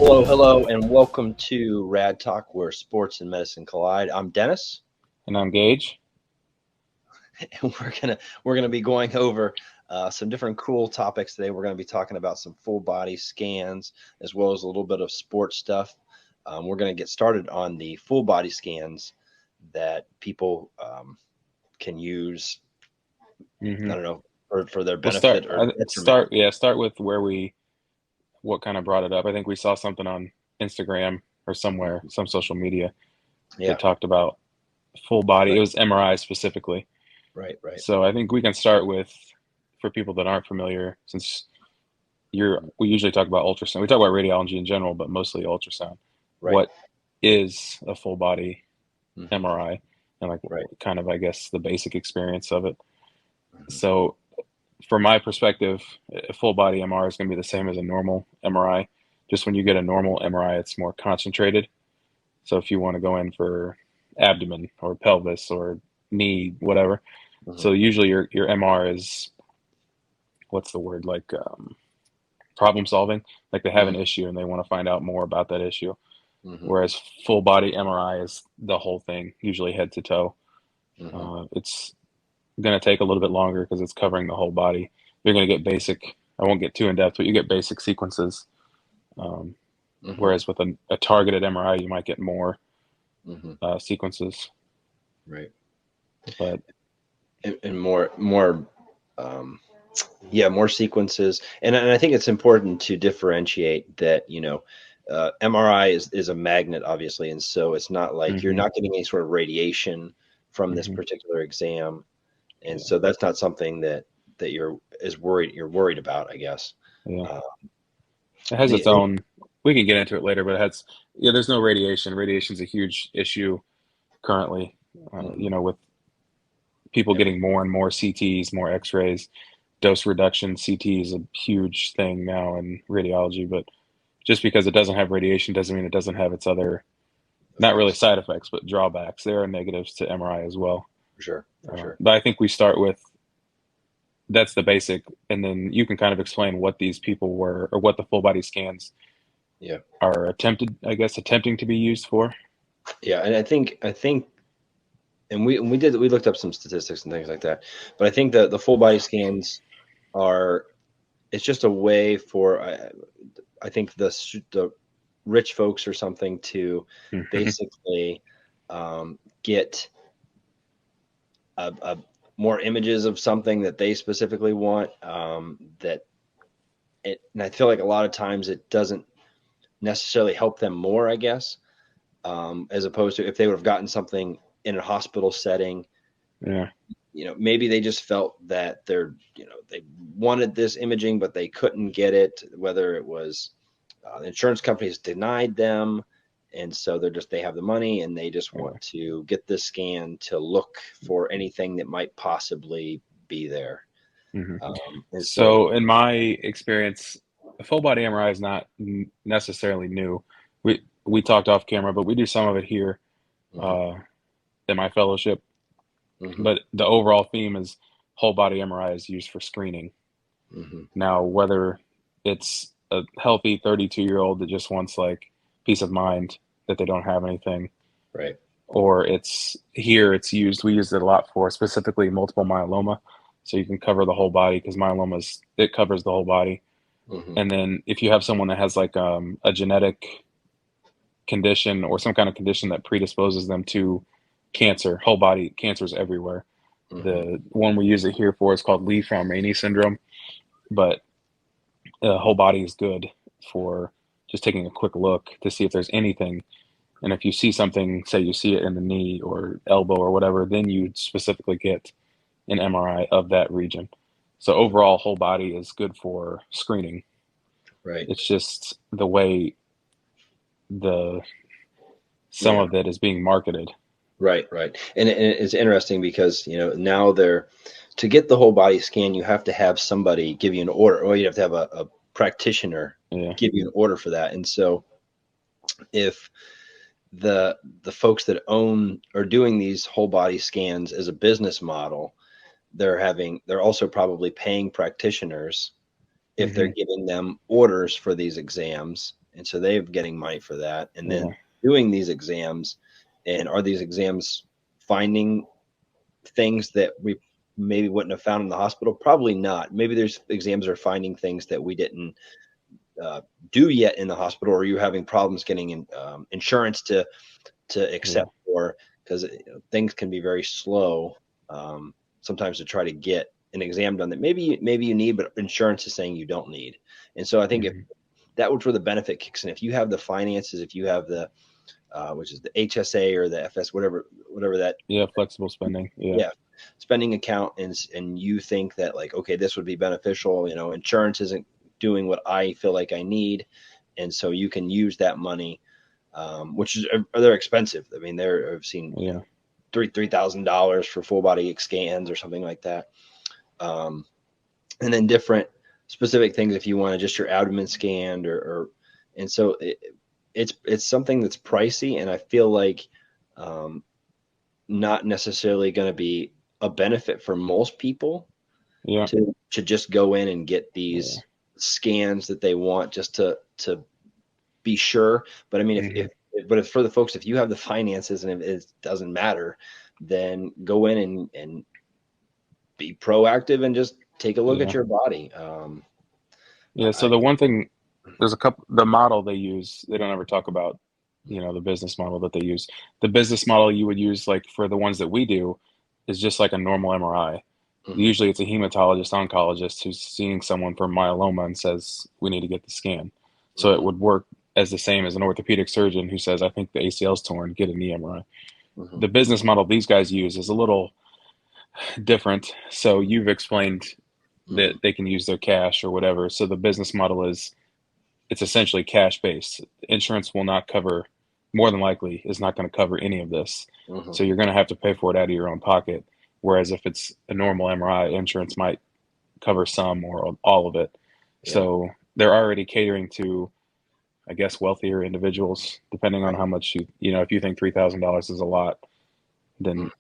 Hello, and welcome to Rad Talk, where sports and medicine collide. I'm Dennis, And I'm Gage. and we're gonna be going over some different cool topics today. We're gonna be talking about some full body scans as well as a little bit of sports stuff. We're gonna get started on the full body scans that people can use. hmm I don't know for their We'll start. benefit or detriment. Start. Yeah, start with what kind of brought it up. I think we saw something on Instagram or somewhere, some social media Yeah, that talked about full body. It right, was MRI specifically. right. So I think we can start with, for people that aren't familiar, since we usually talk about ultrasound. We talk about radiology in general, but mostly ultrasound. Right. What is a full body Hmm. MRI? And like Right. kind of, I guess, the basic experience of it. Hmm. So from my perspective, a full body MRI is going to be the same as a normal MRI. Just when you get a normal MRI, it's more concentrated. So if you want to go in for abdomen or pelvis or knee, whatever. Hmm. So usually your MR is, what's the word, like problem solving. Like they have an Hmm. issue and they want to find out more about that issue. Hmm. Whereas full body MRI is the whole thing, usually head to toe. Hmm. It's going to take a little bit longer because it's covering the whole body. You're going to get basic. I won't get too in depth, but you get basic sequences. Um, Hmm. Whereas with a targeted MRI, you might get more Hmm. sequences. Right. But And more um yeah, more sequences. And I think it's important to differentiate that, MRI is a magnet, obviously, and so it's not like you're hmm not getting any sort of radiation from this hmm particular exam, and yeah, so that's not something that you're worried about, I guess. yeah, uh, it has its the own. We can get into it later, but it has. Yeah, there's no radiation. Radiation's a huge issue currently. Mhm. With people Yep. getting more and more CTs, more X-rays, dose reduction. CT is a huge thing now in radiology, but just because it doesn't have radiation doesn't mean it doesn't have its other, not really Effects. side effects, but drawbacks. There are negatives to MRI as well. For sure. But I think we start with, that's the basic, and then you can kind of explain what these people were, or what the full body scans Yeah. are attempting to be used for. Yeah, and I think and we looked up some statistics and things like that, but I think that the full body scans are it's just a way for I think the rich folks or something to hmm basically get a more images of something that they specifically want. And I feel like a lot of times it doesn't necessarily help them more, I guess, as opposed to if they would have gotten something in a hospital setting. Yeah. Maybe they just felt that they wanted this imaging, but they couldn't get it, whether it was the insurance companies denied them. And so they have the money and they just Yeah. want to get this scan to look for anything that might possibly be there. hmm And so, So in my experience, a full body MRI is not necessarily new. We talked off camera, but we do some of it here mhm, uh, in my fellowship. mhm, But the overall theme is whole body MRI is used for screening. mhm, Now, whether it's a healthy 32-year-old that just wants like peace of mind that they don't have anything, right. or it's used, we use it a lot for specifically multiple myeloma. So you can cover the whole body because it covers the whole body. Mhm, And then if you have someone that has like a genetic condition or some kind of condition that predisposes them to cancer, whole body cancers everywhere. mhm, The one we use it here for is called Lee-Fraumeni syndrome, but the whole body is good for just taking a quick look to see if there's anything. And if you see something, say you see it in the knee or elbow or whatever, then you specifically get an MRI of that region. So mhm, overall, whole body is good for screening. right. It's just the way the some Yeah. of it is being marketed. Right. And it's interesting because, now to get the whole body scan, you have to have somebody give you an order, or you have to have a practitioner Yeah. give you an order for that. And so if the folks that own are doing these whole body scans as a business model, they're also probably paying practitioners if they're hmm giving them orders for these exams. and so they're getting money for that, and Yeah. then doing these exams. And are these exams finding things that we maybe wouldn't have found in the hospital? Probably not. Maybe there's exams are finding things that we didn't uh, do yet in the hospital, or you're having problems getting insurance to Yeah. accept for, because things can be very slow sometimes to try to get an exam done that maybe you need, but insurance is saying you don't need. And so I think if Mhm. that was where the benefit kicks in. If you have the finances, if you have the which is the HSA or the FS, whatever that, Yeah. Flexible spending. Yeah. yeah, spending account, and you think that like, okay, this would be beneficial. Insurance isn't doing what I feel like I need, and so you can use that money, which is they're expensive. I mean, I've seen Yeah. $3,000 for full body scans or something like that, and then different specific things if you want to just your abdomen scanned and so it's something that's pricey, and I feel like um, not necessarily going to be a benefit for most people Yeah. to just go in and get Yeah. these scans that they want just to be sure. But I mean, Hmm. if for the folks, if you have the finances and if it doesn't matter, then go in and be proactive and just take a look at Yeah. your body. Yeah. So I the one thing, there's a couple, the model they use, they don't ever talk about, the business model that they use. The business model you would use, like for the ones that we do, is just like a normal MRI. Mhm, Usually it's a hematologist, oncologist who's seeing someone for myeloma and says, we need to get the scan. So it mhm, would work as the same as an orthopedic surgeon who says, I think the ACL's torn, get a knee MRI. mhm, The business model these guys use is a little different. So you've explained that mhm. they can use their cash or whatever. So the business model is, it's essentially cash based. Insurance will not cover, more than likely, is not going to cover any of this. Mhm. So you're going to have to pay for it out of your own pocket. Whereas if it's a normal MRI, insurance might cover some or all of it. Yeah. So they're already catering to, I guess, wealthier individuals, depending on Right. how much if you think $3,000 is a lot, Mm.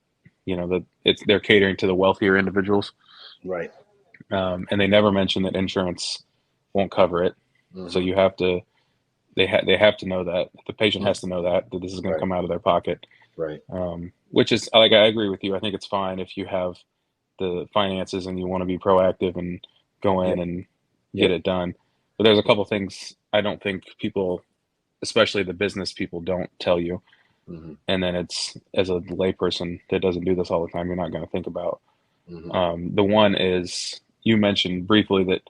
then, they're catering to the wealthier individuals. Right. And they never mention that insurance won't cover it. So Mhm. you have to, they have to know that the patient Mm. has to know that this is going to Right. come out of their pocket. Right. Which is, like, I agree with you. I think it's fine if you have the finances and you want to be proactive and go in Yep. and get Yep. it done. But there's a couple things I don't think people, especially the business people, don't tell you. Mhm. And then it's, as a layperson that doesn't do this all the time, you're not going to think about. Mhm. The one is, you mentioned briefly that,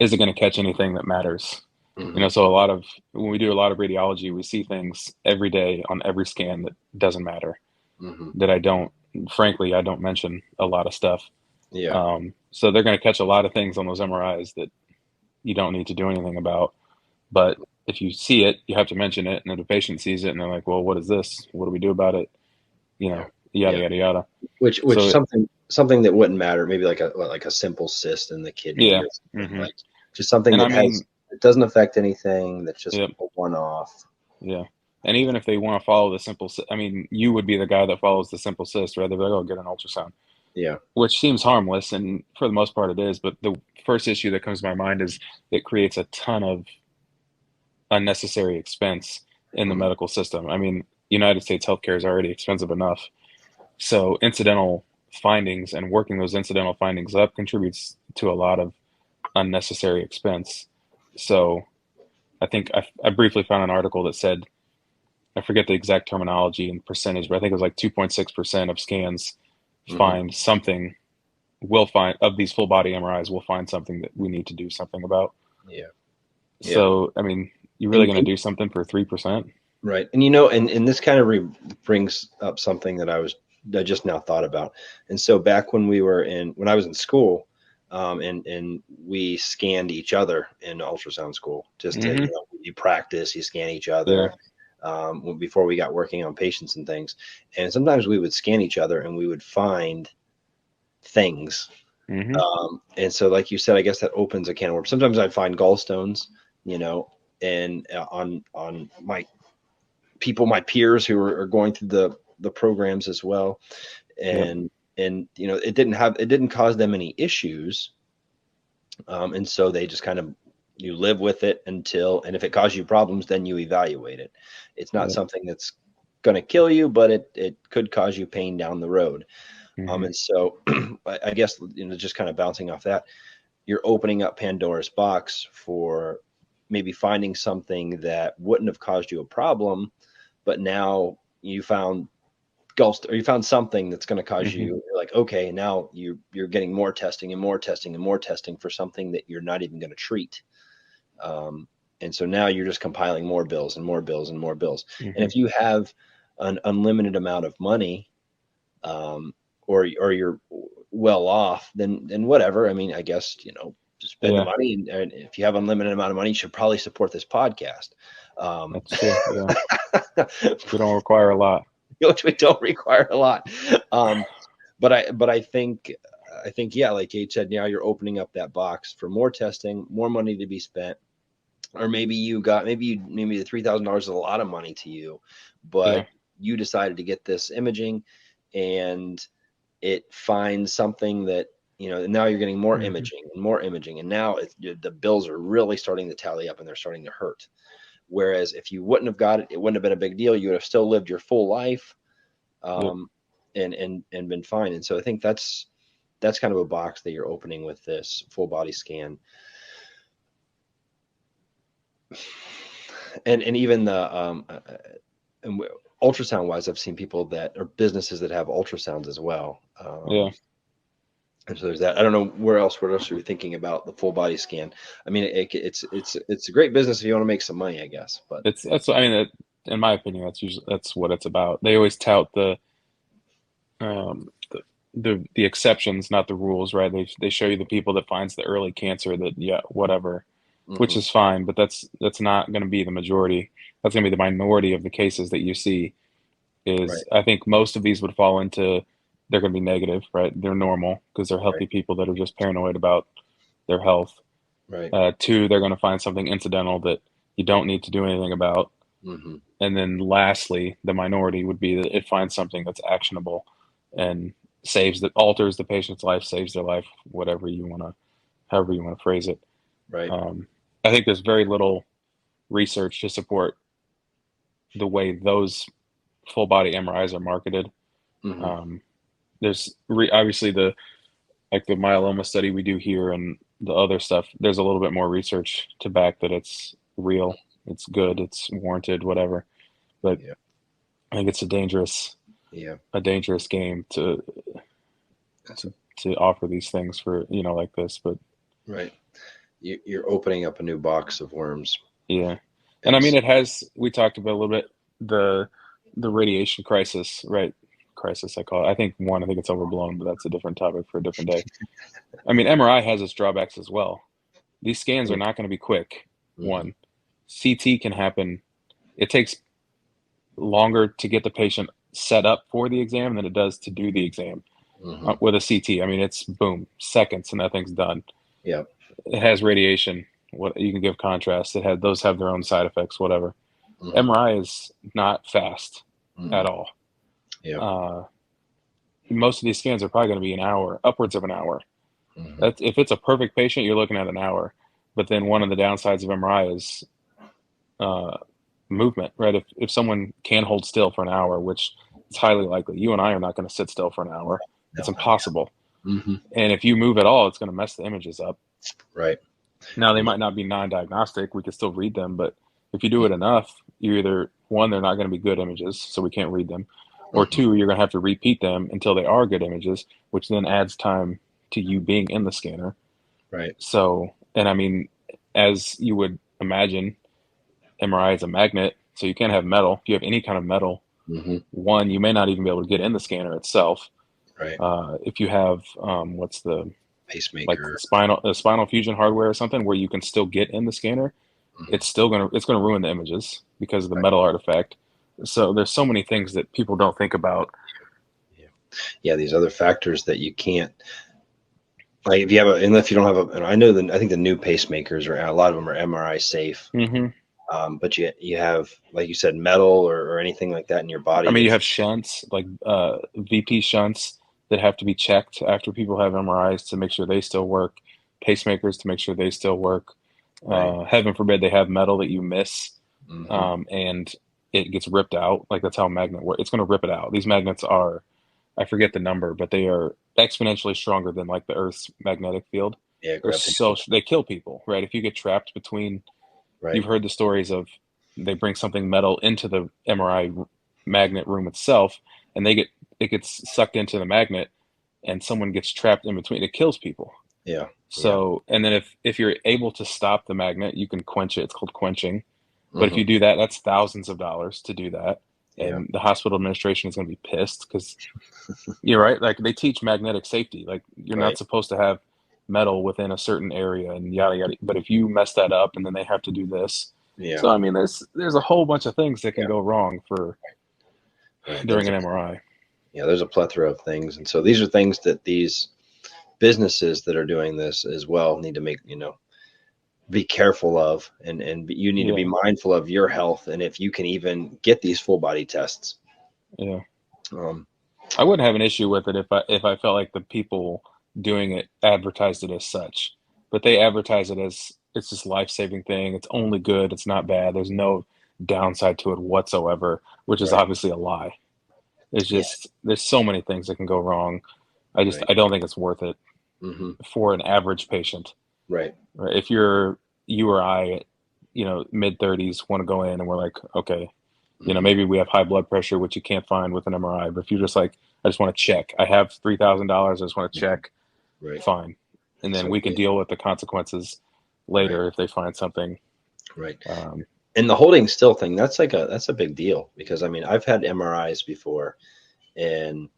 is it going to catch anything that matters? Mhm. So when we do a lot of radiology, we see things every day on every scan that doesn't matter. Mhm. That frankly, I don't mention a lot of stuff. Yeah. So they're going to catch a lot of things on those MRIs that you don't need to do anything about. But if you see it, you have to mention it, and if the patient sees it and they're like, "Well, what is this? What do we do about it?" Yeah. Yada Yeah. yada yada. Which So something that wouldn't matter, maybe like a simple cyst in the kidney yeah, or something, hmm like just something and I that mean, it doesn't affect anything. That's just yeah, a one off. yeah. And even if they want to follow the simple, I mean, you would be the guy that follows the simple cyst, right? They're like, "Oh, get an ultrasound," Yeah. which seems harmless, and for the most part, it is. But the first issue that comes to my mind is it creates a ton of unnecessary expense in the Mhm. medical system. I mean, United States healthcare is already expensive enough. So incidental findings and working those incidental findings up contributes to a lot of unnecessary expense. So I think I briefly found an article that said, I forget the exact terminology and percentage, but I think it was like 2.6% of scans Mhm. find something, will find, of these full body MRIs, will find something that we need to do something about. Yeah. Yeah. So, I mean, you really And, going to and do something for 3%? right. And and this kind of brings up something that I just now thought about. And so back when I was in school, and we scanned each other in ultrasound school, just to, Mm-hmm. you practice, you scan each Yeah. other, before we got working on patients and things. And sometimes we would scan each other and we would find things. Mm-hmm. And so, like you said, I guess that opens a can of worms. Sometimes I'd find gallstones, you know, and on my peers who are going through the programs as well, Yep. and it didn't cause them any issues, and so they just kind of you live with it until, and if it causes you problems, then you evaluate it. It's not Yeah. something that's going to kill you, but it could cause you pain down the road. Hmm. And so I guess, just kind of bouncing off that, you're opening up Pandora's box for maybe finding something that wouldn't have caused you a problem, but now you found ghost, or you found something that's going to cause Hmm. you, you're like, okay, now you're getting more testing and more testing and more testing for something that you're not even going to treat. Um, and so now you're just compiling more bills and more bills and more bills. And Hmm. if you have an unlimited amount of money, um, or you're well off, then whatever. I mean, I guess, just spend the Yeah, money, and if you have unlimited amount of money, you should probably support this podcast. that's true. Yeah, we don't require a lot. Which we don't require a lot. Um, but I think yeah, like Kate said, now you're opening up that box for more testing, more money to be spent. Or maybe the $3,000 is a lot of money to you, Yeah. but you decided to get this imaging, and it finds something that, now you're getting more Hmm. imaging and more imaging, and now the bills are really starting to tally up, and they're starting to hurt. Whereas if you wouldn't have got it, it wouldn't have been a big deal. You would have still lived your full life, Yep. um, and been fine. And so I think that's kind of a box that you're opening with this full body scan. And even the and ultrasound wise, I've seen people that are businesses that have ultrasounds as well. Yeah. And so there's that. I don't know what else are you thinking about the full body scan? I mean, it's a great business if you want to make some money, I guess. But That's I mean, in my opinion, that's what it's about. They always tout um, the the exceptions, not the rules, right? They show you the people that finds the early cancer that, yeah, whatever, which hmm is fine, but that's not going to be the majority. That's going to be the minority of the cases that you see. right, I think most of these would fall into, they're going to be negative, right? They're normal because they're right, healthy people that are just paranoid about their health. right. Two, they're going to find something incidental that you don't need to do anything about. hmm And then lastly, the minority would be that it finds something that's actionable and alters the patient's life, saves their life, however you want to phrase it. right. Um, I think there's very little research to support the way those full body MRIs are marketed. hmm Um, obviously the myeloma study we do here and the other stuff. There's a little bit more research to back that it's real, it's good, it's warranted, whatever. But Yeah, I think it's yeah. a dangerous game That's to offer these things for, like this. But right. You're opening up a new box of worms, yeah, and I and mean, so, we talked about a little bit the radiation crisis, right? Crisis, I call it. I think it's overblown, but that's a different topic for a different day. I mean, MRI has its drawbacks as well. These scans are not going to be quick. hmm One, CT can happen. It takes longer to get the patient set up for the exam than it does to do the exam. hmm With a CT, I mean, it's boom, seconds, and that thing's done. yeah, It has radiation. What you can give contrast. Those have their own side effects. Whatever. hmm MRI is not fast hmm at all. yeah, Uh, Most of these scans are probably going to be an hour, upwards of an hour. hmm If it's a perfect patient, you're looking at an hour. But then one of the downsides of MRI is uh, movement, right? If someone can hold still for an hour, which is highly likely, you and I are not going to sit still for an hour. It's no, no, impossible. hmm And if you move at all, it's going to mess the images up. right, Now, they yeah, might not be non-diagnostic. We can still read them, but if you do it enough, you either, one, they're not going to be good images, so we can't read them, or hmm two, you're going to have to repeat them until they are good images, which then adds time to you being in the scanner. right, So, and I mean, as you would imagine, MRI is a magnet, so you can't have metal. If you have any kind of metal, hmm one, you may not even be able to get in the scanner itself. right. If you have what's the like Pacemaker. spinal fusion hardware or something where you can still get in the scanner, hmm it's gonna ruin the images because of the metal artifact. So there's so many things that people don't think about. Yeah, yeah. These other factors that you can't, like, if you have and if you don't have and I think the new pacemakers are, a lot of them are MRI safe. Hmm. But you have, like you said, metal or anything like that in your I body mean, you that's have shunts like VP shunts that have to be checked after people have MRIs to make sure they still work, pacemakers to make sure they still work. Right. Heaven forbid they have metal that you miss, Hmm. and it gets ripped out. Like that's how a magnet works. It's going to rip it out. These magnets are, I forget the number, but they are exponentially stronger than like the Earth's magnetic field. Yeah. They're so Gravitational. they kill people, right? If you get trapped between, you've Right. heard the stories of they bring something metal into the MRI magnet room itself, and it gets sucked into the magnet, and someone gets trapped in between. It kills people. Yeah. Yeah. So, and then if you're able to stop the magnet, you can quench it. It's called quenching. But if Hmm. you do that, that's thousands of dollars to do that. Yeah. And the hospital administration is going to be pissed because you're right. Like they teach magnetic safety. Like you're not Right. supposed to have metal within a certain area and yada yada. But if you mess that up and then they have to do this. Yeah. So I mean there's a whole bunch of things that can Yeah. go wrong for Right. during an MRI. There's a plethora of things, and so these are things that these businesses that are doing this as well need to make, be careful of, and you need to be Yeah. mindful of your health, and if you can even get these full body tests. Yeah. um, I wouldn't have an issue with it if I felt like the people doing it advertised it as such. But they advertise it as it's this life-saving thing. It's only good. It's not bad. There's no downside to it whatsoever, which is right. obviously a lie. It's Yeah. just there's so many things that can go wrong. Right. I don't think it's worth it Hmm. for an average patient. Right. Right? If you're you or I, mid 30s want to go in and we're like, okay, Hmm. maybe we have high blood pressure, which you can't find with an MRI. But if you're just like, I just want to check, I have $3,000, I just want to check, Right. fine, and then So we can yeah. deal with the consequences Right. later if they find something. Right. Um, And the holding still thing, that's a big deal, because I mean, I've had MRIs before, and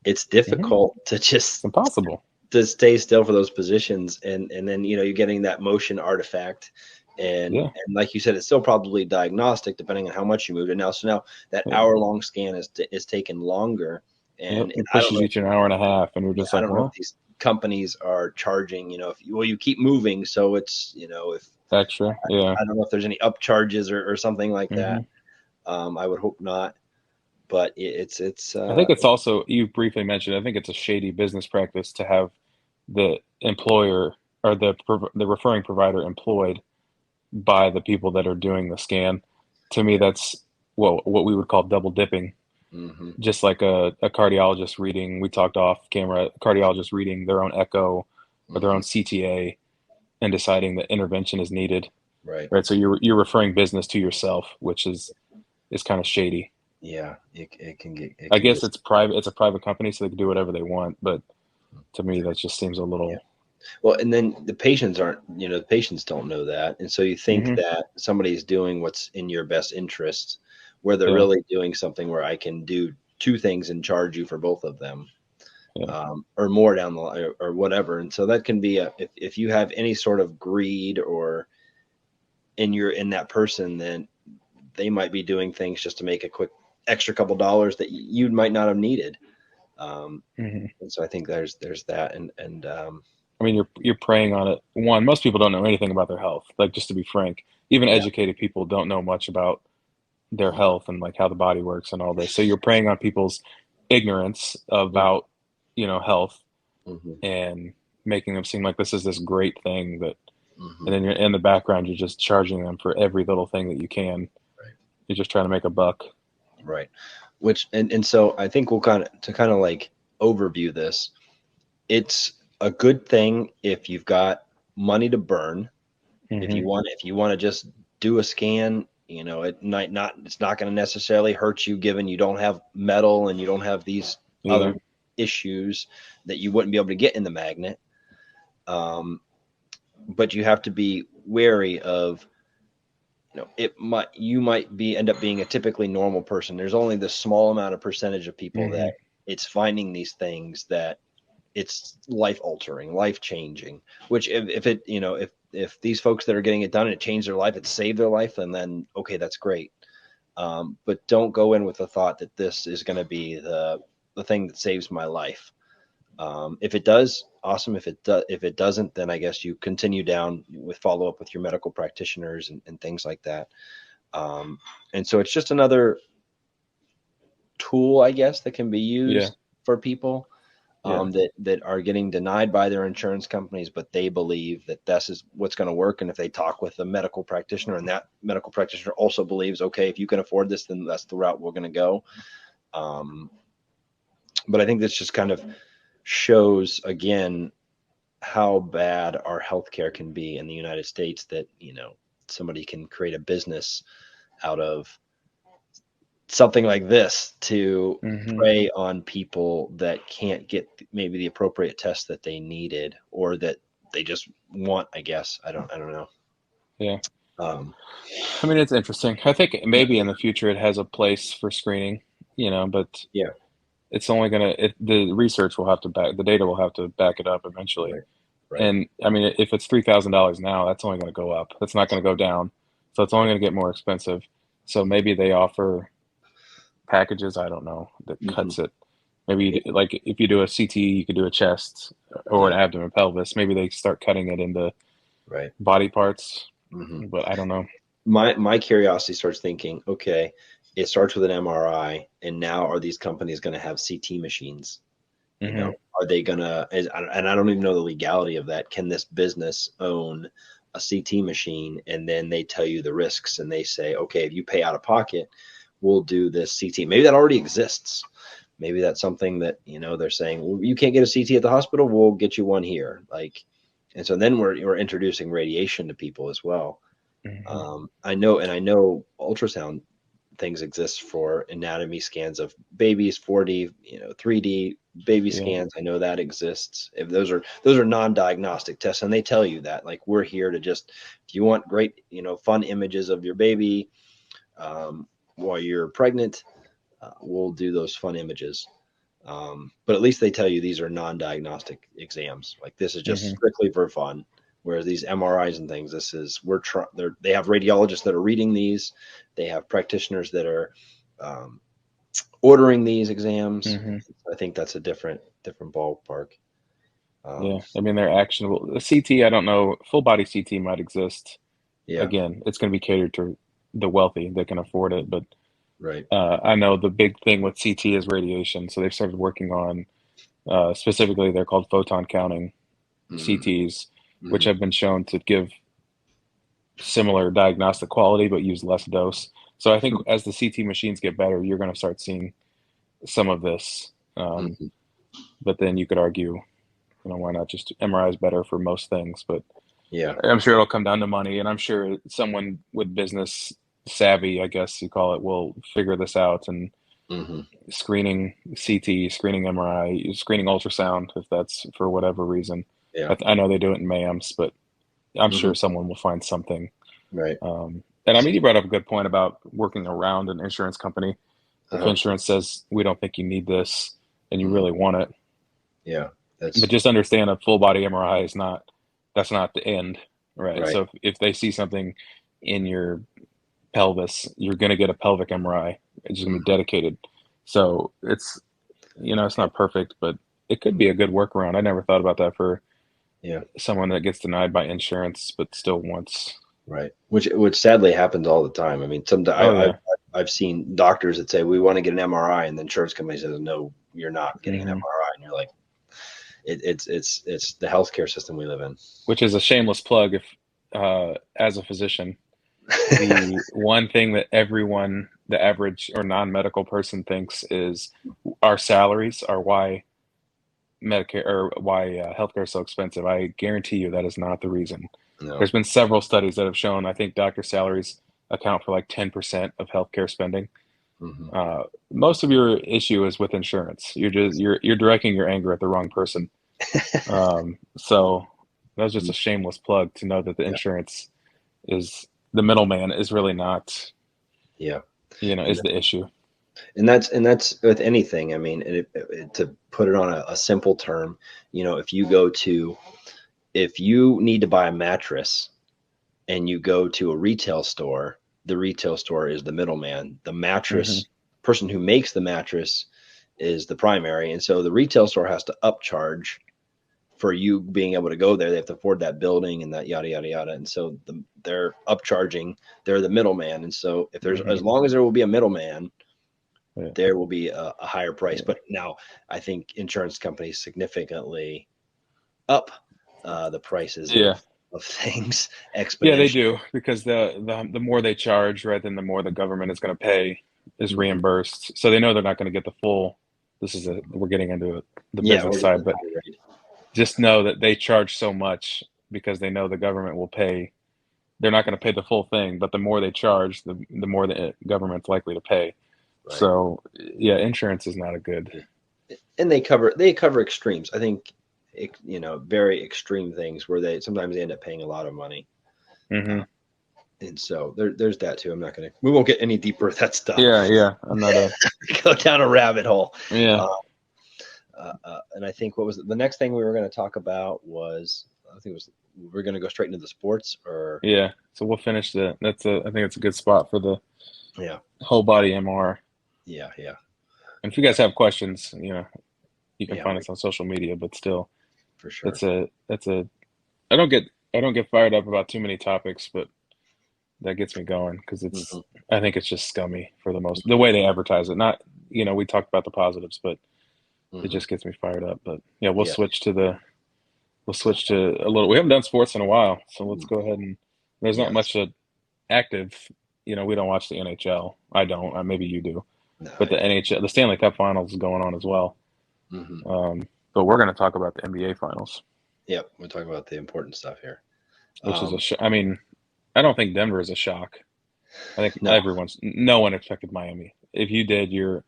it's mhm, difficult to it's just impossible. to stay still for those positions, and then you're getting that motion artifact, and Yeah, and like you said, it's still probably diagnostic depending on how much you moved it. Now, so now that yeah, hour-long scan is taken longer, yep. and It I don't pushes know. you to an hour and a half, and you're Yeah, just I like, don't know if well, these companies are charging, if you keep moving, so it's, if extra. Yeah. I don't know if there's any upcharges or something like that. hmm I would hope not, but it's I think it's also, you briefly mentioned, I think it's a shady business practice to have the employer or the referring provider employed by the people that are doing the scan. To me, yeah. that's what we would call double dipping. Hmm. Just like a cardiologist reading, we talked off camera, a cardiologist reading their own echo or their Hmm. own CTA and deciding that intervention is needed. Right. Right. So you're referring business to yourself, which is kind of shady. Yeah, it can get I guess it's private. It's a private company, so they can do whatever they want. But to me, that just seems a yeah. little. Well, and then the patients don't know that, and so you think Hmm. that somebody's doing what's in your best interest, where they're Yeah. really doing something where I can do two things and charge you for both of them, Yeah. or more down the line, or whatever. And so that can be if you have any sort of greed or in that person, then they might be doing things just to make a quick extra couple dollars that you might not have needed. Um, hmm and so I think there's that, and I mean, you're preying on it. One, most people don't know anything about their health. Like, just to be frank, even yeah. educated people don't know much about their health and like how the body works and all this. So you're preying on people's ignorance about, health Mm-hmm. and making them seem like this is this great thing that, Mm-hmm. and then you're in the background, you're just charging them for every little thing that you can. Right. You're just trying to make a buck. Right. Which and so I think we'll kind of like overview this. It's a good thing if you've got money to burn. Hmm If you want to just do a scan, it's not going to necessarily hurt you, given you don't have metal and you don't have these Yeah. other issues that you wouldn't be able to get in the magnet. Um, but you have to be wary of, you might be end up being a typically normal person. There's only this small amount of percentage of people that hmm it's finding these things that it's life altering, life changing. Which if it if these folks that are getting it done and it changed their life, it saved their life, and then okay, that's great. But don't go in with the thought that this is going to be the thing that saves my life. If it does, awesome. If it doesn't, then I guess you continue down with follow up with your medical practitioners and things like that. Um, and so it's just another tool, I guess, that can be Yeah. used for people. Yeah. that are getting denied by their insurance companies, but they believe that this is what's going to work. And if they talk with a medical practitioner, and that medical practitioner also believes, okay, if you can afford this, then that's the route we're going to go. But I think this just kind of shows again how bad our healthcare can be in the United States, that, somebody can create a business out of something like this to prey on people that can't get maybe the appropriate test that they needed, or that they just want, I guess. I don't know. Yeah. Um, I mean, it's interesting. I think maybe in the future it has a place for screening, but yeah. it's only the research will have to the data will have to back it up eventually. Right. Right. And I mean, if it's $3,000 now, that's only going to go up. That's not going to go down. So it's only going to get more expensive. So maybe they offer packages, I don't know, that cuts it. Maybe like if you do a CT, you could do a chest or an abdomen, pelvis. Maybe they start cutting it into Right. body parts, but I don't know. My curiosity starts thinking, okay, it starts with an MRI, and now are these companies going to have CT machines? Are they gonna? And I don't even know the legality of that. Can this business own a CT machine, and then they tell you the risks, and they say, okay, if you pay out of pocket, we'll do this CT. Maybe that already exists. Maybe that's something that, they're saying, well, you can't get a CT at the hospital, we'll get you one here. And so then we're introducing radiation to people as well. I know ultrasound things exist for anatomy scans of babies, 4D, 3D baby scans. I know that exists. If those are non-diagnostic tests, and they tell you that, like, we're here to just, if you want great, fun images of your baby while you're pregnant, we'll do those fun images. But at least they tell you these are non-diagnostic exams. Like, this is just strictly for fun. Whereas these MRIs and things, they have radiologists that are reading these. They have practitioners that are ordering these exams. I think that's a different ballpark. Yeah, I mean, they're actionable. The CT, I don't know. Full body CT might exist. Yeah. Again, it's going to be catered to the wealthy that can afford it. But Right. I know the big thing with CT is radiation. So they've started working on, specifically, they're called photon counting CTs, which have been shown to give similar diagnostic quality but use less dose. So I think as the CT machines get better, you're going to start seeing some of this. But then you could argue, why not just MRI is better for most things? But yeah, I'm sure it'll come down to money, and I'm sure someone with business savvy, I guess you call it, will figure this out. And screening CT, screening MRI, screening ultrasound, if that's for whatever reason. Yeah. I know they do it in MAMS, but I'm sure someone will find something. Right. And I mean, you brought up a good point about working around an insurance company. If insurance says we don't think you need this and you really want it. Yeah. But just understand a full body MRI that's not the end, right? Right. So if they see something in your pelvis, you're going to get a pelvic MRI. It's just going to be dedicated. So it's not perfect, but it could be a good workaround. I never thought about that for someone that gets denied by insurance but still wants. Right. Which sadly happens all the time. I mean, I've seen doctors that say, we want to get an MRI, and the insurance company says, no, you're not getting an MRI. And you're like, it's the healthcare system we live in. Which is a shameless plug. If as a physician, the one thing that everyone, the average or non-medical person, thinks is our salaries are why Medicare or why healthcare is so expensive. I guarantee you that is not the reason. No. There's been several studies that have shown, I think doctor salaries account for like 10% of healthcare spending. Most of your issue is with insurance. You're directing your anger at the wrong person. So that was just a shameless plug to know that the insurance is the middleman is really not, is the issue. And that's with anything. I mean, to put it on a simple term, if you need to buy a mattress and you go to a retail store, the retail store is the middleman. The mattress person who makes the mattress is the primary. And so the retail store has to upcharge for you being able to go there. They have to afford that building and that yada, yada, yada. And so they're upcharging, they're the middleman. And so if there's, as long as there will be a middleman, Yeah. there will be a higher price. But now I think insurance companies significantly up the prices Yeah. of things Yeah, they exponentially. do, because the more they charge, right, then the more the government is going to pay is Mhm. reimbursed. So they know they're not going to get the full. We're getting into the Yeah, business we're getting side, a but high rate. just know that they charge so much because they know the government will pay. They're not going to pay the full thing, but the more they charge, the more the government's likely to pay. Right. So yeah, insurance is not a good. And they cover extremes. I think very extreme things where they sometimes they end up paying a lot of money. Hmm. And so there's that too. We won't get any deeper with that stuff. Yeah, yeah. I'm not a. Go down a rabbit hole. Yeah, Uh, and I think what was the next thing we were going to talk about was I think it was we're going to go straight into the sports or yeah. So we'll finish the. I think it's a good spot for the yeah, whole body MR. yeah, And if you guys have questions, you can yeah, find us on social media. But still, for sure. that's a. I don't get fired up about too many topics, but that gets me going because Hmm. I think it's just scummy for the way they advertise it. Not, we talked about the positives, but it Hmm. just gets me fired up. But yeah, Yeah, we'll to the switch to a little. We haven't done sports in a while, so let's fun. go ahead and. There's not Yes. much active. We don't watch the NHL. I don't. Maybe you do, No, but I the don't. NHL, the Stanley Cup Finals is going on as well. Hmm. But we're going to talk about the NBA Finals, Yep, we're talking about the important stuff here. which is Um, I mean, I don't think Denver is a shock. I think no, no one expected Miami. If you did, you're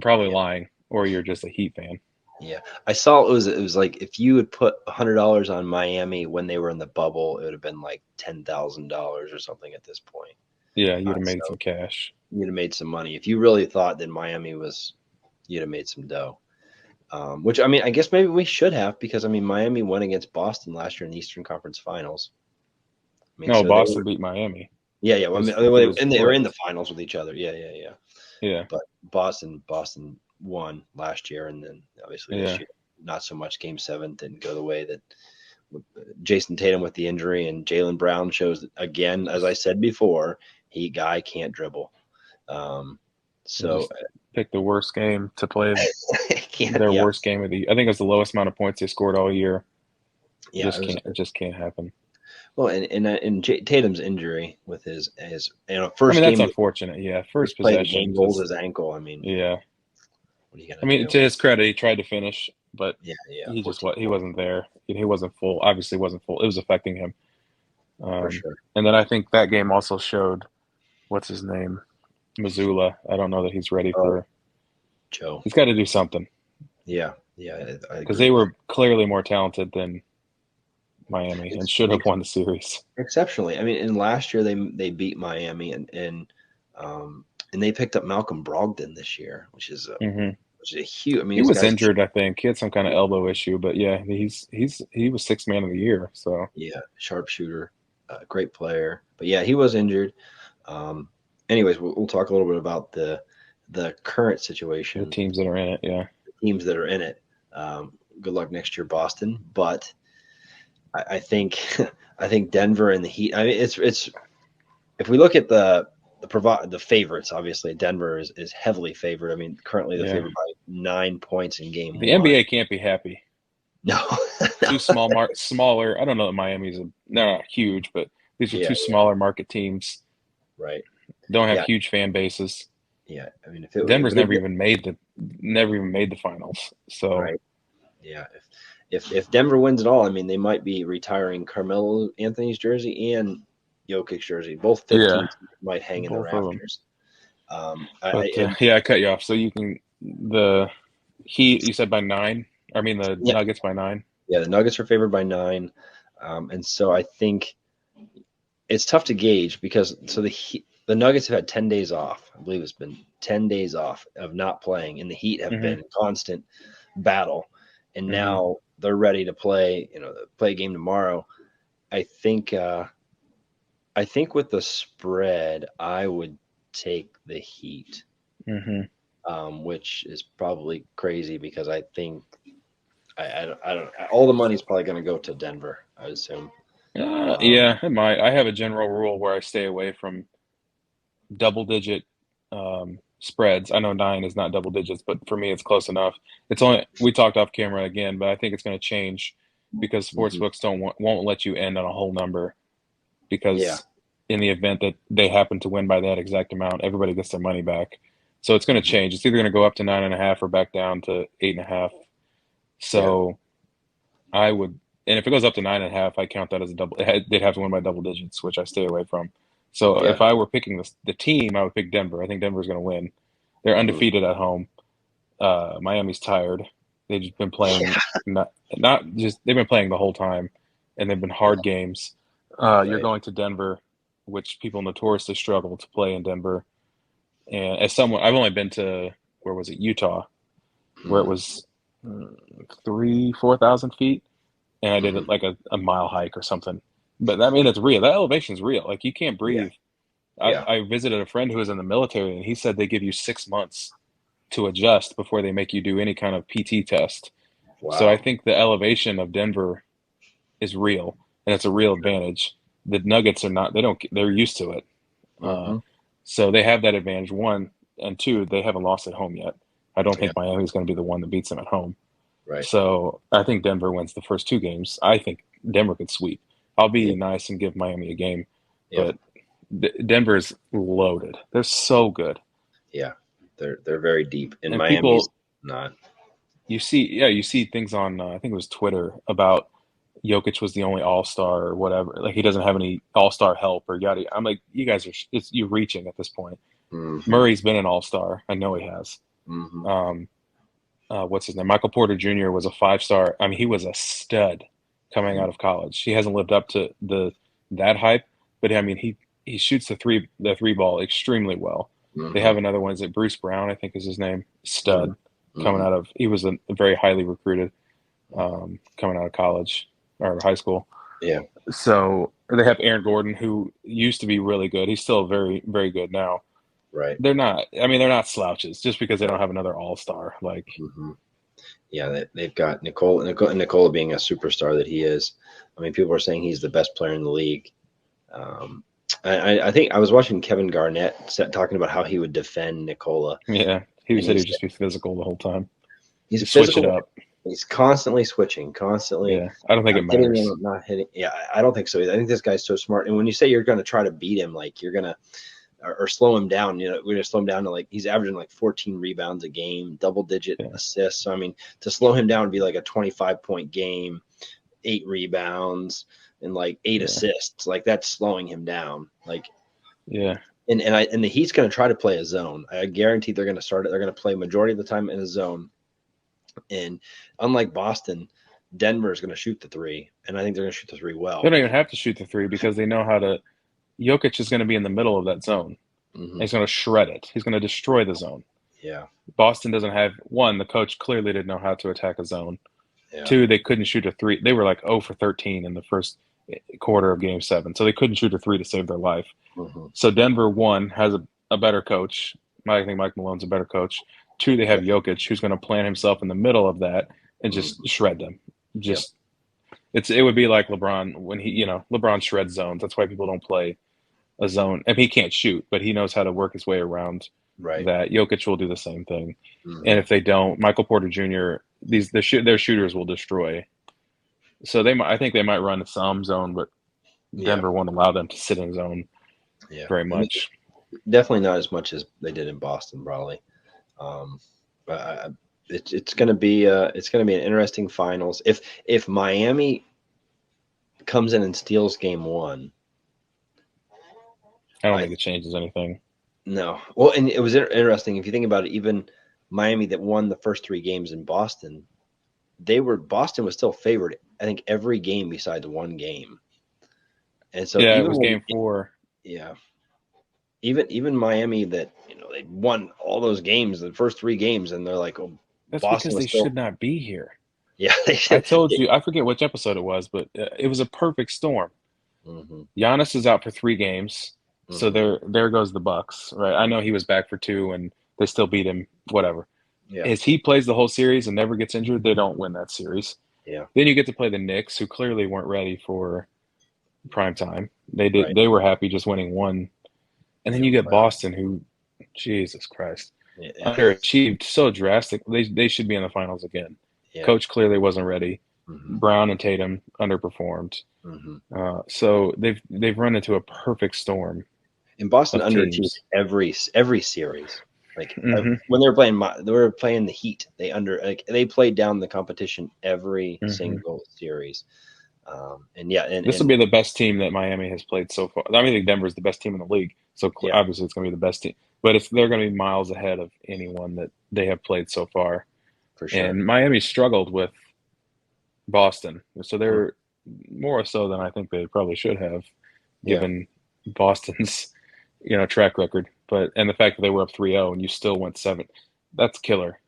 probably yeah, lying, or you're just a Heat fan. yeah. I saw it was like if you would put $100 on Miami when they were in the bubble, it would have been like $10,000 or something at this point. Yeah, you'd have made So some cash. you'd have made some money if you really thought that Miami was. You'd have made some dough. Which I mean, I guess maybe we should have because I mean Miami won against Boston last year in the Eastern Conference Finals. I mean, No, so they Boston were beat Miami. yeah. Well, I mean, It was and they were in the flipped. finals with each other. Yeah. Yeah, But Boston won last year, and then obviously this yeah. year not so much. Game 7 didn't go the way that Jason Tatum with the injury and Jalen Brown shows that, again, as I said before, guy can't dribble. Um, They so just picked the worst game to play. can't Their yeah worst game of the. I think it was the lowest amount of points they scored all year. yeah it was It just can't happen. well and Tatum's injury with his I mean, first that's game unfortunate. Yeah, first first play of the game possession, rolls just his ankle. I mean, yeah. what are you I gonna mean, do? to his credit, he tried to finish, but Yeah, he just 14 he points wasn't there. He wasn't full. Obviously, wasn't full. It was affecting him. for sure. And then I think that game also showed what's his name, Missoula. I don't know that he's ready Oh, for. Joe. He's got to do something Yeah, I because agree they with were clearly more talented than Miami and should have you. won the series. Exceptionally. I mean, and last year they beat Miami and they picked up Malcolm Brogdon this year, Hmm. which is a huge. I mean, He this was guy's injured, I think. He had some kind of elbow issue, but yeah, he was sixth man of the year. So yeah, sharpshooter, great player. But yeah, he was injured. Um, anyways, we'll talk a little bit about the current the situation, teams that are in it, yeah, the teams that are in it. Good luck next year, Boston. But I think I think Denver and the Heat. I mean, it's if we look at the favorites, obviously Denver is heavily favored. I mean, currently they're yeah. favored by 9 points in game The one. NBA can't be happy. No, Two no. smaller. I don't know that they're not huge, but these are Yeah, two smaller market teams. right. Don't have Yeah, huge fan bases. yeah. I mean, if Denver's they never even made the finals. So right, yeah. If Denver wins it all, I mean, they might be retiring Carmelo Anthony's jersey and Jokic's jersey. Both yeah, 15 might hang in the both of them. rafters. But And yeah, I cut you off. So you can the Heat. You said by 9. I mean the yeah, Nuggets by 9. yeah. The Nuggets are favored by 9, and so I think it's tough to gauge because the Nuggets have had 10 days off. I believe it's been 10 days off of not playing, and the Heat have Hmm. been in constant battle. And Hmm. now they're ready to play. Play a game tomorrow. I think. I think with the spread, I would take the Heat, Hmm. which is probably crazy because I think I don't. All the money's probably going to go to Denver. I assume. Yeah, it might. I have a general rule where I stay away from double digit spreads. I know 9 is not double digits, but for me, it's close enough. It's only we talked off camera again, but I think it's going to change because Mhm. sportsbooks won't let you end on a whole number Yeah. because in the event that they happen to win by that exact amount, everybody gets their money back. So it's going to Mhm. change. It's either going to go up to 9.5 or back down to 8.5. Yeah. So I would, and if it goes up to 9.5, I count that as a double. They'd have to win by double digits, which I stay away from. So Yeah. if I were picking the team, I would pick Denver. I think Denver's going to win. They're Mhm. undefeated at home. Miami's tired. They've just been playing Yeah. not just they've been playing the whole time, and they've been hard games. You're Right. going to Denver, which people notoriously struggle to play in Denver. And as someone, I've only been to where was it, Utah, where it Mhm. was 3, 4,000 feet, and I did Mhm. it like a mile hike or something. But I mean, it's real. That elevation's real. Like you can't Yeah. breathe. Yeah. I visited a friend who was in the military, and he said they give you 6 months to adjust before they make you do any kind of PT test. So I Wow. think the elevation of Denver is real, and it's a real advantage. The Nuggets are not. They don't. They're used to it. Uh, Mhm. so they have that advantage. One and two, they haven't lost at home yet. I don't Yeah. think Miami's going to be the one that beats them at home. Right. So I think Denver wins the first 2 games. I think Denver could sweep. I'll Yeah. be nice and give Miami a game, Yep. but Denver's loaded. They're so good. Yeah. They're very deep, and And Miami's people, not. you see things on, I think it was Twitter about Jokic was the only All Star or whatever. Like he doesn't have any All Star help or yada. I'm like, you guys are, you're reaching at this point. Mhm. Murray's been an All Star. I know he has. Mhm. Um, what's his name? Michael Porter Jr. was a 5 star. I mean, he was a stud coming Mhm. out of college. He hasn't lived up to that hype, but I mean, he shoots the three ball extremely well. They have Mhm. another one. Is it Bruce Brown? I think is his name. Mhm. Stud coming Mhm. out of. He was a very highly recruited coming out of college or high school. Yeah. So they have Aaron Gordon, who used to be really good. He's still very, very good now. Right. They're not. I mean, they're not slouches just because they No. don't have another All Star. Like, Mhm. Yeah, they've got Nicola being a superstar that he is. I mean, people are saying he's the best player in the league. Um, I think I was watching Kevin Garnett talking about how he would defend Nicola, yeah, he and said he he'd said just be physical the whole time. he's Just switch it physical. up. He's constantly switching, constantly Yeah, I don't think it hitting matters. him, not hitting. Yeah, I don't think so either. I think this guy's so smart. And when you say you're going to try to beat him, like you're going to or slow him down, we're going to slow him down to like he's averaging like 14 rebounds a game, double digit Yeah, assists. So I mean, to slow him down would be like a 25-point game, 8 rebounds, and like eight yeah, assists. Like that's slowing him down. Like yeah, and the Heat's going to try to play a zone. I guarantee they're going to start it. They're going to play majority of the time in a zone. And unlike Boston, Denver is going to shoot the three, and I think they're going to shoot the three they well. don't even have to shoot the three because they know how to. Jokic is going to be in the middle of that zone. And Hmm. he's going to shred it. He's going to destroy the zone. Yeah, Boston doesn't have one. The coach clearly didn't know how to attack a zone. yeah, Two, they couldn't shoot a three. They were like 0 for 13 in the first quarter of Game 7, so they couldn't shoot a three to save their life. hmm, So Denver one has a better coach. I think Mike Malone's a better coach. Two, they have yeah, Jokic, who's going to plant himself in the middle of that and just hmm, shred them. yep, Just it would be like LeBron when LeBron shreds zones. That's why people don't play a zone. And he can't shoot, but he knows how to work his way around right, that. Jokic will do the same thing. And hmm, if they don't, Michael Porter Jr. Their shooters will destroy. So I think they might run some zone, but yeah, Denver won't allow them to sit in zone yeah. very And much. definitely not as much as they did in Boston, probably. Um, but it's going to be an interesting finals. If Miami comes in and steals game one, I don't I think it changes anything. no. Well, and it was interesting if you think about it. Even Miami that won the first three games in Boston, Boston was still favored. I think every game besides one game. And so Yeah, it even was when game 4. yeah, even Miami that they won all those games, the first three games, and they're like, oh, That's Boston because was they still should not be here. yeah they I should told you, I forget which episode it was, but it was a perfect storm. hmm Giannis is out for 3 games, so hmm there goes the Bucks, right? I know he was back for 2, and they still beat him. Whatever. yeah As he plays the whole series and never gets injured, they don't win that series. yeah Then you get to play the Knicks, who clearly weren't ready for prime time. right They were happy just winning one, and then yeah you get playoff Boston, who Jesus Christ. Yeah. Underachieved so drastic. They should be in the finals again. Yeah. Coach clearly wasn't ready. Mm-hmm. Brown and Tatum underperformed. Mm-hmm. So they've run into a perfect storm And Boston of underachieved teams. every series. Like Mm-hmm. when they were playing the Heat, they played down the competition every Mm-hmm. single series. And yeah, This will and be the best team that Miami has played so far. I think Denver's the best team in the league, so yeah, obviously it's going to be the best team. But they're going to be miles ahead of anyone that they have played so far. for sure. And Miami struggled with Boston, so Mm. they're more so than I think they probably should have, Yeah, given Boston's track record. But and the fact that they were up 3-0 and you still went seven, that's killer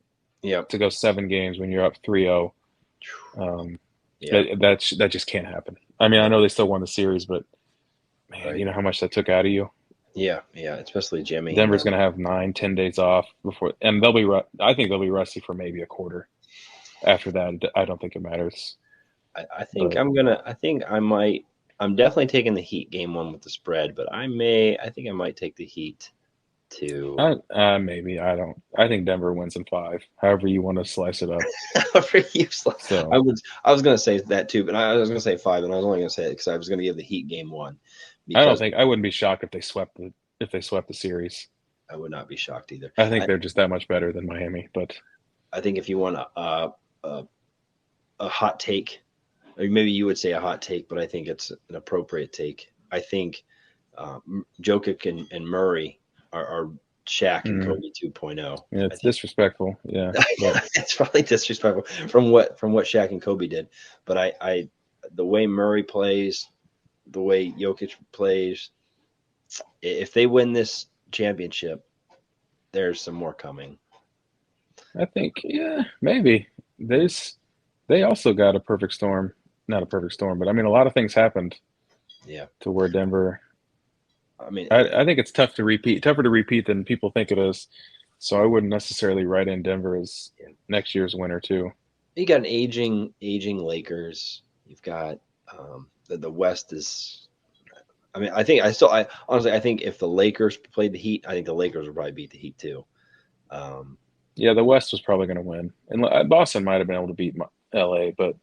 yeah, to go 7 games when you're up 3-0. Um, yeah. that just can't happen. I mean, I No, know they still won the series, but man, you right. know how much that took out of you. Yeah, yeah. Especially Jimmy and Denver's them. going to have 9, 10 days off before, and they'll be. I think they'll be rusty for maybe a quarter. After that, I don't think it matters. I think But I think I might. I'm definitely taking the Heat game one with the spread, but I think I might take the Heat to. maybe I don't. I think Denver wins in 5. However you want to slice it up. For useless. So I was gonna say that too, but I was gonna say 5, and I was only gonna say it because I was gonna give the Heat game one because I wouldn't be shocked if they swept the series. I would not be shocked either. I think they're just that much better than Miami. But I think if you want a, a hot take, or maybe you would say a hot take, but I think it's an appropriate take. I think Jokic and Murray are Shaq and Kobe 2.0. yeah, I it's think disrespectful. Yeah, but it's probably disrespectful from what Shaq and Kobe did, but I the way Murray plays, the way Jokic plays, if they win this championship, there's some more coming. I think maybe they also got a perfect storm. Not a perfect storm, but I mean a lot of things happened Yeah, to where Denver. I mean, I think it's tougher to repeat than people think it is. So I wouldn't necessarily write in Denver as yeah. next year's winner too. You got an aging Lakers. You've got the West is. I mean, I honestly I think if the Lakers played the Heat, I think the Lakers would probably beat the Heat too. Um, Yeah, the West was probably going to win, and Boston might have been able to beat LA, but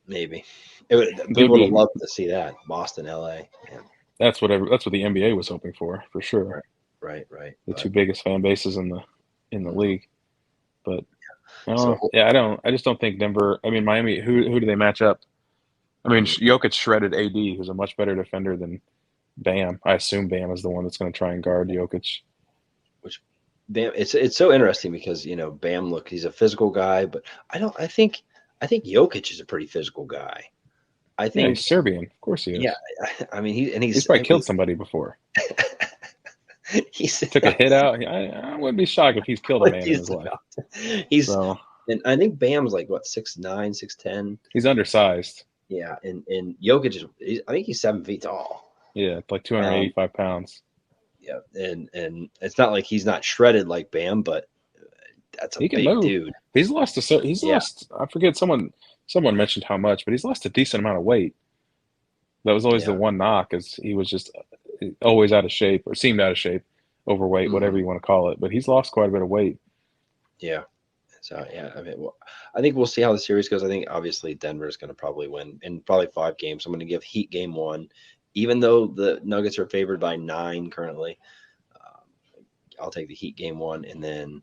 maybe they'd people would have be loved to see that Boston, LA. Yeah, that's what the NBA was hoping for sure. right, right. The two But biggest fan bases in the league, but so I just don't think Denver. I mean, Miami. Who do they match up? I mean, mm, Jokic shredded AD, who's a much better defender than Bam. I assume Bam is the one that's going to try and guard Jokic. which Bam, it's so interesting because Bam, look, he's a physical guy, but I think Jokic is a pretty physical guy. I Yeah, think he's Serbian. Of course he yeah, is. I mean He's probably killed somebody before. he's Took a hit out. I wouldn't be shocked if he's killed a man in his life. he's So and I think Bam's like what 6'9", 6'10". he's undersized. Yeah, and Jokic I think he's 7 feet tall. Yeah, like Um, 285 pounds. yeah, and it's not like he's not shredded like Bam, but that's a He can big move. dude. He's Yeah. lost. I forget someone mentioned how much, but he's lost a decent amount of weight. That was always the Yeah. one knock, is he was just always out of shape or seemed out of shape, overweight, Mhm. whatever you want to call it. But he's lost quite a bit of weight. Yeah. So yeah, I mean, I think we'll see how the series goes. I think obviously Denver's going to probably win in probably 5 games. I'm going to give Heat game one, even though the Nuggets are favored by 9 currently. I'll take the Heat game one, and then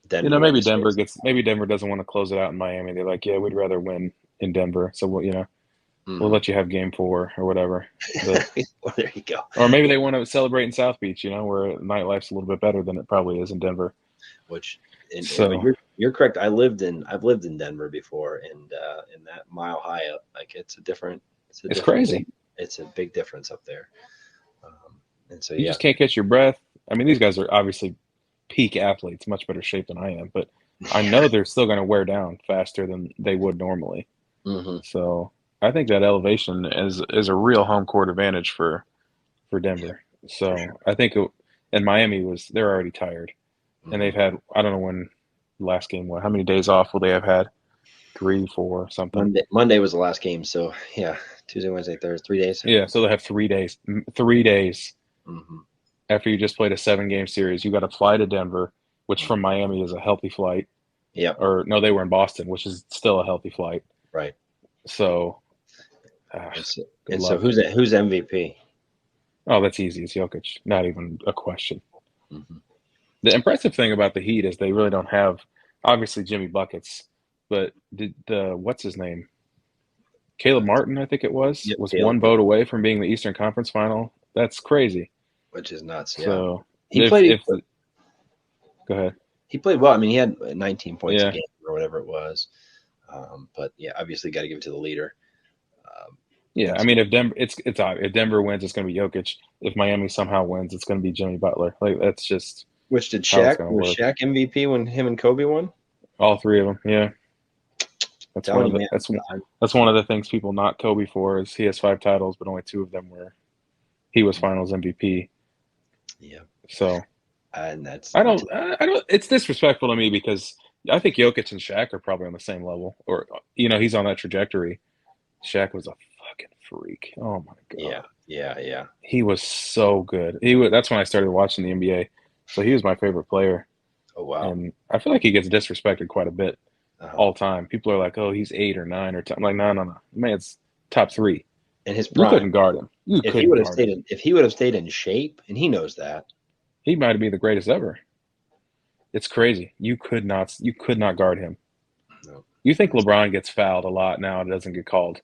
Denver win the series. Maybe Denver doesn't want to close it out in Miami. They're like, yeah, we'd rather win in Denver. So we'll Hmm. let you have game 4 or whatever. But Well, there you go. or maybe they want to celebrate in South Beach, where nightlife's a little bit better than it probably is in Denver. Which, So you're correct. I've lived in Denver before, and in that Mile High, like it's a it's different, crazy. it's a big difference up there. And so You yeah, just can't catch your breath. I mean, these guys are obviously peak athletes, much better shape than I am, but I know they're still going to wear down faster than they would normally. hmm So I think that elevation is a real home court advantage for yeah, Denver. for So sure. I think and Miami they're already tired, and Hmm. they've had, I don't know when last game how many days off will they have had? 3, 4, something. Monday was the last game, so yeah, Tuesday, Wednesday, Thursday, 3 days. Yeah, so they have 3 days. 3 days Hmm. after you just played a 7-game series. You got to fly to Denver, which from Miami is a healthy flight. Yep. Or no, they were in Boston, which is still a healthy flight. Right. So, good And so luck. who's MVP? Oh, that's easy. It's Jokic. Not even a question. Mm-hmm. The impressive thing about the Heat is they really don't have, obviously, Jimmy buckets, but did the what's his name? Caleb Martin, I think it was, Yep. was Caleb, one vote away from being the Eastern Conference Final. That's crazy. which is nuts. Yeah. So He played. go ahead. He played well. I mean, he had 19 points a Yeah, game or whatever it was. But yeah, obviously got to give it to the leader. yeah. And I so, mean, if Denver wins, it's going to be Jokic. If Miami somehow wins, it's going to be Jimmy Butler. Like that's just which did how it's Shaq? going to Was work. Shaq MVP when him and Kobe won? All three of them. Yeah, that's one Telling of you, the man. that's one of the things people knock Kobe for is he has 5 titles, but only 2 of them were he was Finals MVP. Yeah, So and that's I don't. It's disrespectful to me because I think Jokic and Shaq are probably on the same level, or he's on that trajectory. Shaq was a fucking freak. Oh my yeah, god, yeah. he was so good. That's when I started watching the NBA. So he was my favorite player, Oh wow. and I feel like he gets disrespected quite a bit Uh-huh. all time. People are like, "Oh, he's 8 or 9 or 10." I'm like, no, no, no, man's top 3. In his You prime, couldn't guard him. You couldn't guard him. if he would have stayed in shape, and he knows that. He might be the greatest ever. It's crazy. You could not guard him. No. You think LeBron gets fouled a lot now and doesn't get called.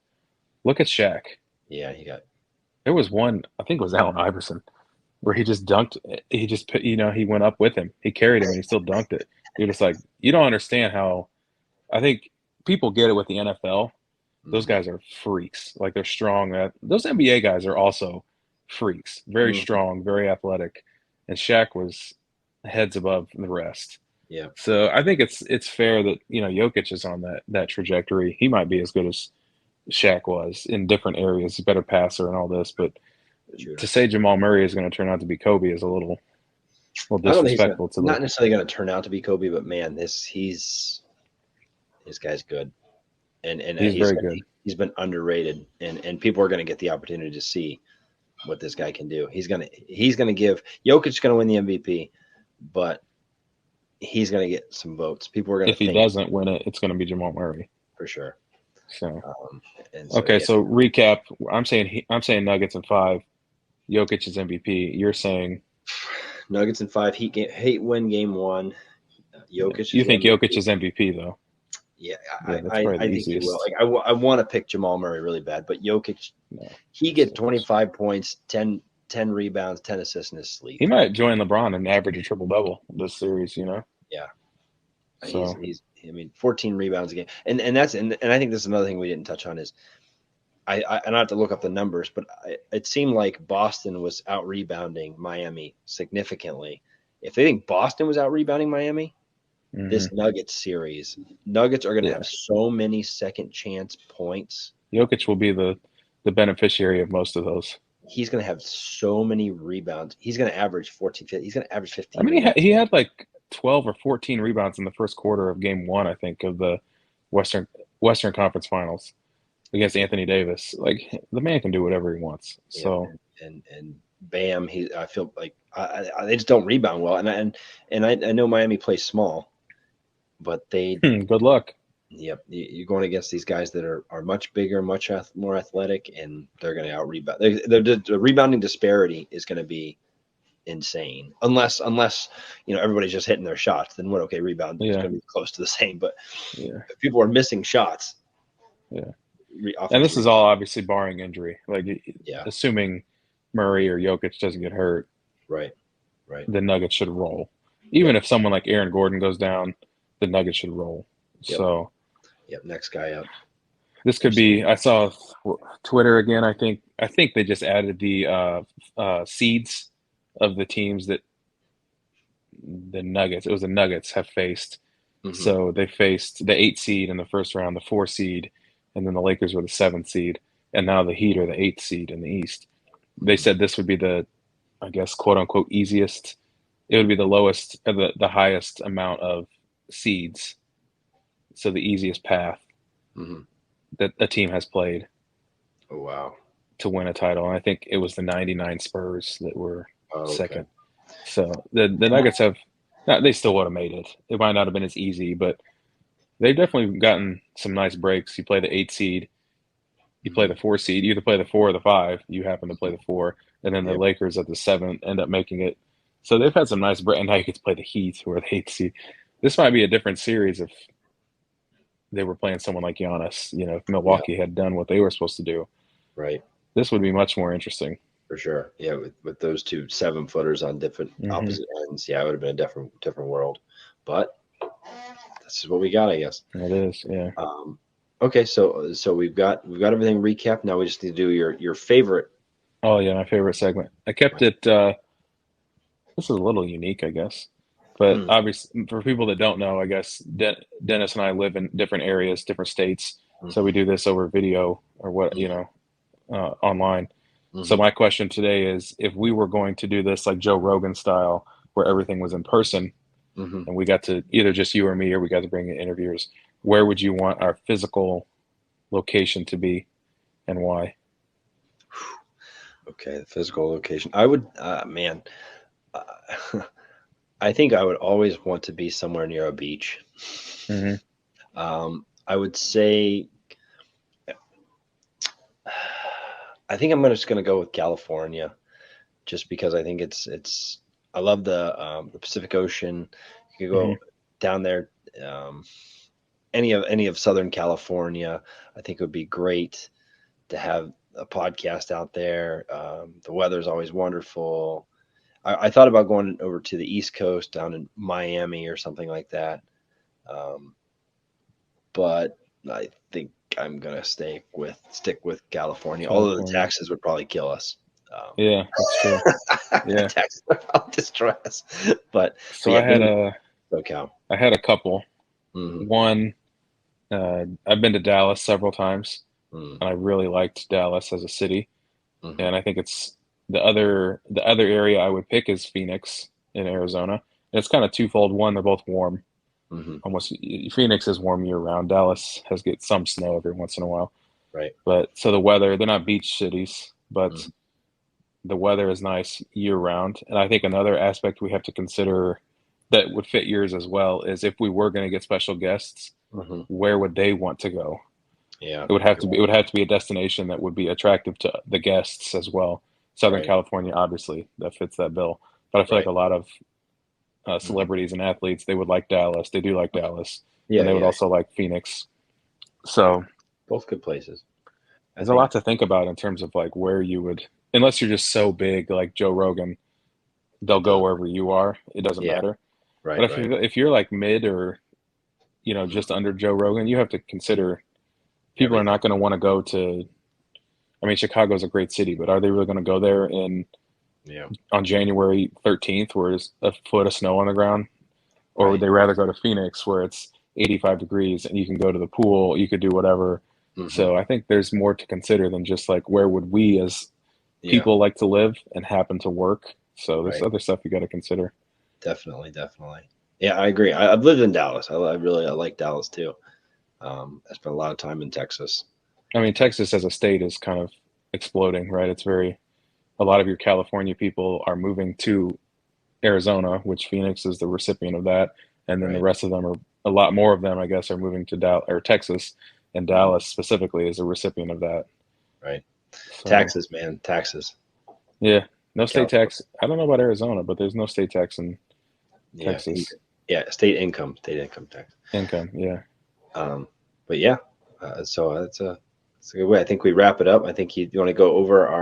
Look at Shaq. Yeah, he got. There was one, I think it was Allen Iverson, where he just dunked. He just, he went up with him. He carried him and he still dunked it. You're just like, you don't understand how, I think people get it with the NFL. Those guys are freaks. Like they're strong. Those NBA guys are also freaks. Very Mm-hmm. strong, very athletic. And Shaq was heads above the rest. Yeah. So I think it's fair that Jokic is on that trajectory. He might be as good as Shaq was in different areas, better passer and all this. But to say Jamal Murray is going to turn out to be Kobe is a little I don't think he's disrespectful to not necessarily going to turn out to be Kobe, but man, this guy's good, and he's very good. He's been underrated, and people are going to get the opportunity to see what this guy can do. He's gonna give Jokic's going to win the MVP, but he's going to get some votes. People are going to If he doesn't win it, it's going to be Jamal Murray for sure. So, okay, yeah. So recap. I'm saying Nuggets in 5. Jokic is MVP. You're saying Nuggets in 5. Heat win game 1. Jokic. You think Jokic is MVP though? Yeah, that's I probably the think easiest. he will. Like I want to pick Jamal Murray really bad, but Jokic, he get 25 points, 10 rebounds, 10 assists in his sleep. He might join LeBron and average a triple double this series. Yeah. So he's 14 rebounds a game, and I think this is another thing we didn't touch on is I don't have to look up the numbers, but it seemed like Boston was out rebounding Miami significantly. If they think Boston was out rebounding Miami, this Nuggets series, Nuggets are going to have so many second chance points. Jokic will be the beneficiary of most of those. He's going to have so many rebounds. He's going to average 14, 15. He's going to average 15. I mean, he had like 12 or 14 rebounds in the first quarter of game 1, I think, of the Western Conference Finals against Anthony Davis. Like the man can do whatever he wants. So and bam, I feel like they just don't rebound well, and I know Miami plays small, but they good luck. Yep, you're going against these guys that are much bigger, much more athletic, and they're going to out rebound. The rebounding disparity is going to be insane, unless everybody's just hitting their shots. Then what? Okay, rebound is going to be close to the same, but if people are missing shots, and this is all obviously barring injury, like assuming Murray or Jokic doesn't get hurt, right, the Nuggets should roll. Even if someone like Aaron Gordon goes down, the Nuggets should roll. So. Yep, next guy up. This could be. I saw Twitter again. I think they just added the seeds of the teams that the Nuggets. It was the Nuggets have faced. So they faced the 8 seed in the first round, the 4 seed, and then the Lakers were the 7th seed, and now the Heat are the 8th seed in the East. They said this would be the, I guess, quote unquote easiest. It would be the lowest, the highest amount of seeds. So the easiest path that a team has played. Oh wow! To win a title, and I think it was the '99 Spurs that were second. So the Nuggets have, they still would have made it. It might not have been as easy, but they've definitely gotten some nice breaks. You play the 8 seed, you play the 4 seed, you either play the 4 or the 5. You happen to play the 4, and then the Yep. Lakers at the 7 end up making it. So they've had some nice breaks, and now you get to play the Heat or the 8 seed. This might be a different series if they were playing someone like Giannis. If Yeah. Milwaukee had done what they were supposed to do, Right. this would be much more interesting. For sure. Yeah. With those two 7-footers on different Hmm. opposite ends, yeah, it would have been a different world. But this is what we got, I guess. It is, yeah. Okay, so we've got everything recapped. Now we just need to do your favorite. Oh yeah, my favorite segment. I kept it. This is a little unique, I guess, but Mm, obviously for people that don't know, I guess Dennis and I live in different areas, different states, so we mhm, do this over video or online. So mhm, my question today is, if we were going to do this like Joe Rogan style, where everything was in person, mhm. and we got to either just you or me, or we got to bring in interviewers, where would you want our physical location to be, and why? Okay, the physical location. I would, man, uh, I think I would always want to be somewhere near a beach. Hmm. I would say, I think I'm just gonna go with California, just because I think it's. I love the Pacific Ocean. You could Hmm. go down there. Um, any of Southern California, I think it would be great to have a podcast out there. The weather's always wonderful. I thought about going over to the East Coast down in Miami or something like that, um, but I think I'm gonna stick with California. Although the California. taxes would probably kill us. Yeah, that's true. The Yeah. taxes would probably destroy us. But So yeah, I give had me a SoCal. I had a couple. Mm-hmm. One, I've been to Dallas several times, Mm-hmm. and I really liked Dallas as a city. Mm-hmm. And I think it's the other area I would pick is Phoenix in Arizona. And it's kind of twofold. One, they're both warm. Mm-hmm. Almost Phoenix is warm year round. Dallas has get some snow every once in a while. Right. But so the weather, they're not beach cities, but Mm-hmm. the weather is nice year round. And I think another aspect we have to consider that would fit yours as well is if we were going to get special guests, Mm-hmm. where would they want to go? Yeah. It would have to be a destination that would be attractive to the guests as well. Southern Right. California, obviously, that fits that bill. But I feel like Right. a lot of Mm-hmm. celebrities and athletes, they would like Dallas. They do like Dallas, and Yeah. they would Yeah. also like Phoenix. Yeah. So Both good places. I there's a think. lot to think about in terms of like where you would, unless you're just so big like Joe Rogan, they'll It go doesn't. wherever you are. It doesn't Yeah. matter. But Right. if Right. you're like mid or Mhm. just under Joe Rogan, you have to consider people are Everything. not going to want to go to. I mean, Chicago's a great city, but are they really going to go there Yeah. on January 13th, where there's a foot of snow on the ground, or would Right. they rather go to Phoenix, where it's 85 degrees and you can go to the pool, you could do whatever. Hmm. So I think there's more to consider than just like where would we as Yeah. people like to live and happen to work. So there's Right. other stuff you got to consider. Definitely. Definitely. Yeah, I agree. I've lived in Dallas. I like Dallas too. I spent a lot of time in Texas. I mean, Texas as a state is kind of exploding, right? A lot of your California people are moving to Arizona, which Phoenix is the recipient of that, and then the Right. rest of them are a lot more of them, I guess, are moving to Dallas or Texas, and Hmm. Dallas specifically is a recipient of that. Right. So Taxes, man. Taxes yeah, no in state California. tax. I don't know about Arizona, but there's no state tax in Yeah. Texas. Yeah. State income tax. Income, yeah. Um, but yeah. So that's a good way. I think we wrap it up. I think you want to go over our